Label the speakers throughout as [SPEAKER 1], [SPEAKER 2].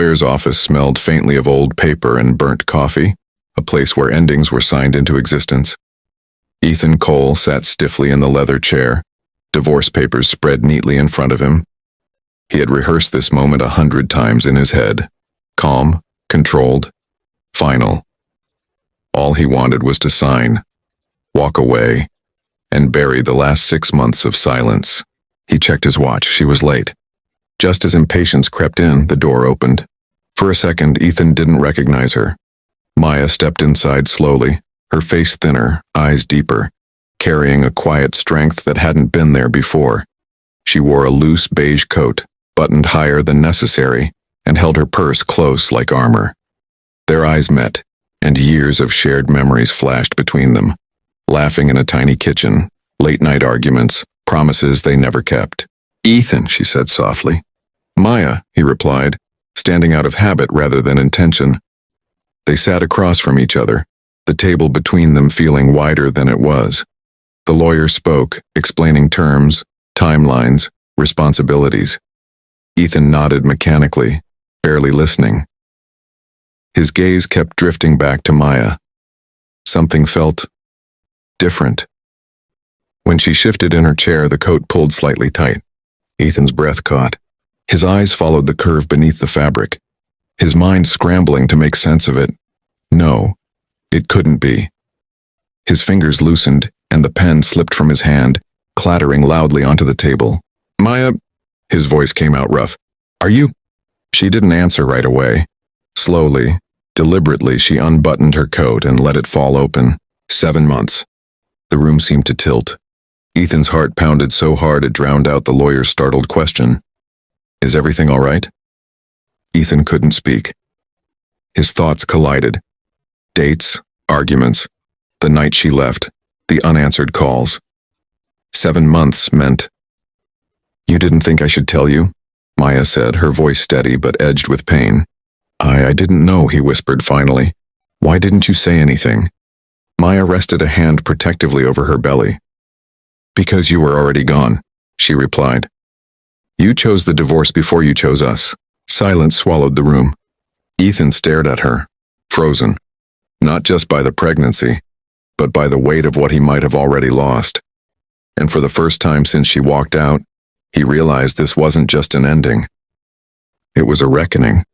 [SPEAKER 1] lawyer's office smelled faintly of old paper and burnt coffee, a place where endings were signed into existence. Ethan Cole sat stiffly in the leather chair, divorce papers spread neatly in front of him. He had rehearsed this moment 100 times in his head. Calm, controlled, final. All he wanted was to sign, walk away, and bury the last 6 months of silence. He checked his watch. She was late. Just as impatience crept in, the door opened. For a second, Ethan didn't recognize her. Maya stepped inside slowly, her face thinner, eyes deeper, carrying a quiet strength that hadn't been there before. She wore a loose beige coat, buttoned higher than necessary, and held her purse close like armor. Their eyes met, and years of shared memories flashed between them. Laughing in a tiny kitchen, late-night arguments, promises they never kept. "Ethan," she said softly. "Maya," he replied, standing out of habit rather than intention. They sat across from each other, the table between them feeling wider than it was. The lawyer spoke, explaining terms, timelines, responsibilities. Ethan nodded mechanically, barely listening. His gaze kept drifting back to Maya. Something felt different. When she shifted in her chair, the coat pulled slightly tight. Ethan's breath caught. His eyes followed the curve beneath the fabric, his mind scrambling to make sense of it. No, it couldn't be. His fingers loosened, and the pen slipped from his hand, clattering loudly onto the table. "Maya," his voice came out rough. "Are you?" She didn't answer right away. Slowly, deliberately, she unbuttoned her coat and let it fall open. 7 months. The room seemed to tilt. Ethan's heart pounded so hard it drowned out the lawyer's startled question. "Is everything all right?" Ethan couldn't speak. His thoughts collided. Dates, arguments, the night she left, the unanswered calls. 7 months meant... "You didn't think I should tell you?" Maya said, her voice steady but edged with pain. I didn't know," he whispered finally. "Why didn't you say anything?" Maya rested a hand protectively over her belly. "Because you were already gone," she replied. "You chose the divorce before you chose us." Silence swallowed the room. Ethan stared at her, frozen, not just by the pregnancy, but by the weight of what he might have already lost. And for the first time since she walked out, he realized this wasn't just an ending. It was a reckoning.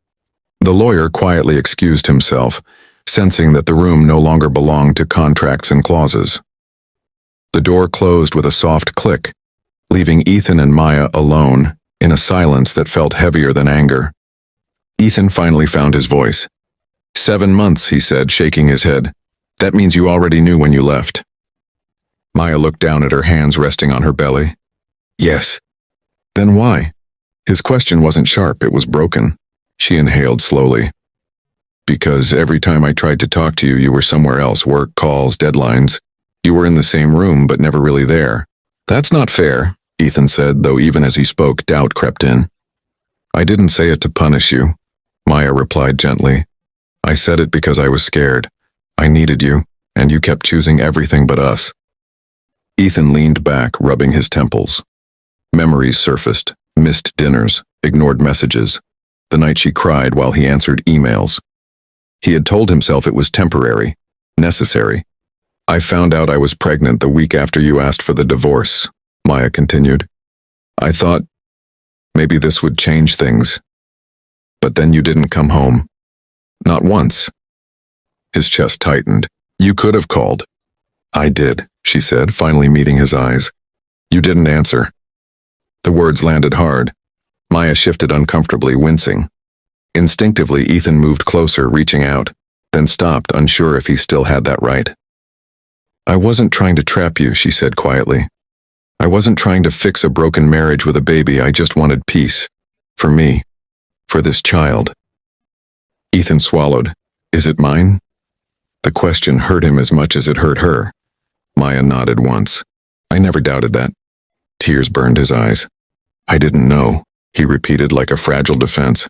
[SPEAKER 1] The lawyer quietly excused himself, sensing that the room no longer belonged to contracts and clauses. The door closed with a soft click, leaving Ethan and Maya alone, in a silence that felt heavier than anger. Ethan finally found his voice. 7 months, he said, shaking his head. "That means you already knew when you left." Maya looked down at her hands resting on her belly. "Yes." "Then why?" His question wasn't sharp, it was broken. She inhaled slowly. "Because every time I tried to talk to you, you were somewhere else, work, calls, deadlines. You were in the same room, but never really there." "That's not fair," Ethan said, though even as he spoke, doubt crept in. "I didn't say it to punish you," Maya replied gently. "I said it because I was scared. I needed you, and you kept choosing everything but us." Ethan leaned back, rubbing his temples. Memories surfaced, missed dinners, ignored messages, the night she cried while he answered emails. He had told himself it was temporary, necessary. "I found out I was pregnant the week after you asked for the divorce," Maya continued. "I thought maybe this would change things. But then you didn't come home. Not once." His chest tightened. "You could have called." "I did," she said, finally meeting his eyes. "You didn't answer." The words landed hard. Maya shifted uncomfortably, wincing. Instinctively, Ethan moved closer, reaching out, then stopped, unsure if he still had that right. "I wasn't trying to trap you," she said quietly. "I wasn't trying to fix a broken marriage with a baby. I just wanted peace. For me. For this child." Ethan swallowed. "Is it mine?" The question hurt him as much as it hurt her. Maya nodded once. "I never doubted that." Tears burned his eyes. "I didn't know," he repeated like a fragile defense.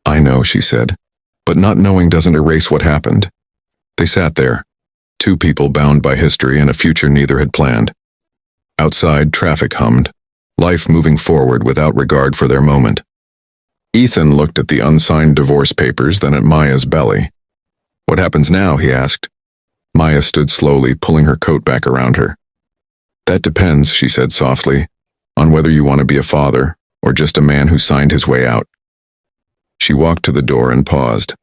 [SPEAKER 1] "I know," she said. "But not knowing doesn't erase what happened." They sat there, two people bound by history and a future neither had planned. Outside, traffic hummed, life moving forward without regard for their moment. Ethan looked at the unsigned divorce papers, then at Maya's belly. "What happens now?" he asked. Maya stood slowly, pulling her coat back around her. "That depends," she said softly, "on whether you want to be a father or just a man who signed his way out." She walked to the door and paused.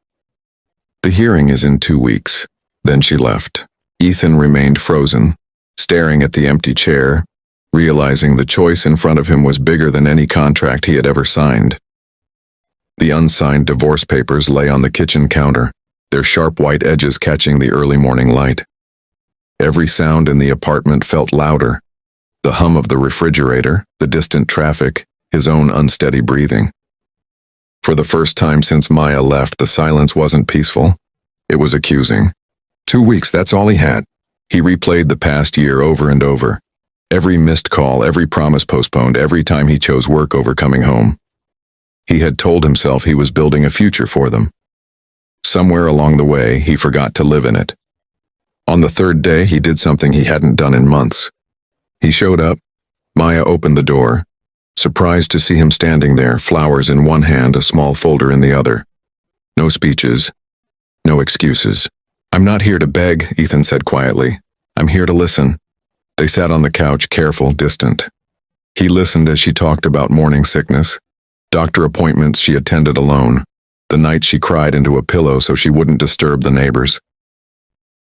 [SPEAKER 1] "The hearing is in 2 weeks." Then she left. Ethan remained frozen, staring at the empty chair, realizing the choice in front of him was bigger than any contract he had ever signed. The unsigned divorce papers lay on the kitchen counter, their sharp white edges catching the early morning light. Every sound in the apartment felt louder: the hum of the refrigerator, the distant traffic, his own unsteady breathing. For the first time since Maya left, the silence wasn't peaceful. It was accusing. 2 weeks, that's all he had. He replayed the past year over and over. Every missed call, every promise postponed, every time he chose work over coming home. He had told himself he was building a future for them. Somewhere along the way, he forgot to live in it. On the 3rd day, he did something he hadn't done in months. He showed up. Maya opened the door, surprised to see him standing there, flowers in one hand, a small folder in the other. No speeches, no excuses. "I'm not here to beg," Ethan said quietly. "I'm here to listen." They sat on the couch, careful, distant. He listened as she talked about morning sickness, doctor appointments she attended alone, the night she cried into a pillow so she wouldn't disturb the neighbors.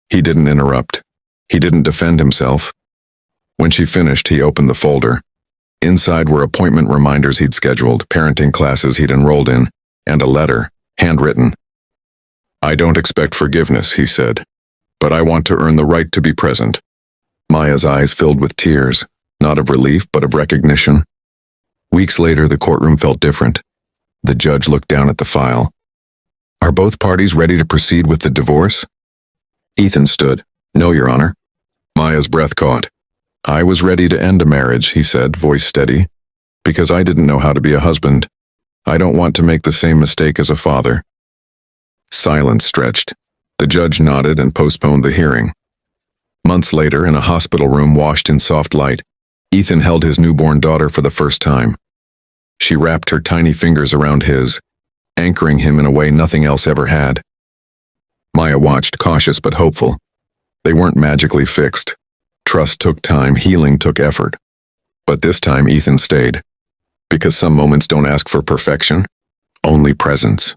[SPEAKER 1] He didn't interrupt. He didn't defend himself. When she finished, he opened the folder. Inside were appointment reminders he'd scheduled, parenting classes he'd enrolled in, and a letter, handwritten. "I don't expect forgiveness," he said, "but I want to earn the right to be present." Maya's eyes filled with tears, not of relief, but of recognition. Weeks later, the courtroom felt different. The judge looked down at the file. "Are both parties ready to proceed with the divorce?" Ethan stood. "No, Your Honor." Maya's breath caught. "I was ready to end a marriage," he said, voice steady, "because I didn't know how to be a husband. I don't want to make the same mistake as a father." Silence stretched. The judge nodded and postponed the hearing. Months later, in a hospital room washed in soft light, Ethan held his newborn daughter for the first time. She wrapped her tiny fingers around his, anchoring him in a way nothing else ever had. Maya watched, cautious but hopeful. They weren't magically fixed. Trust took time, healing took effort. But this time Ethan stayed. Because some moments don't ask for perfection, only presence.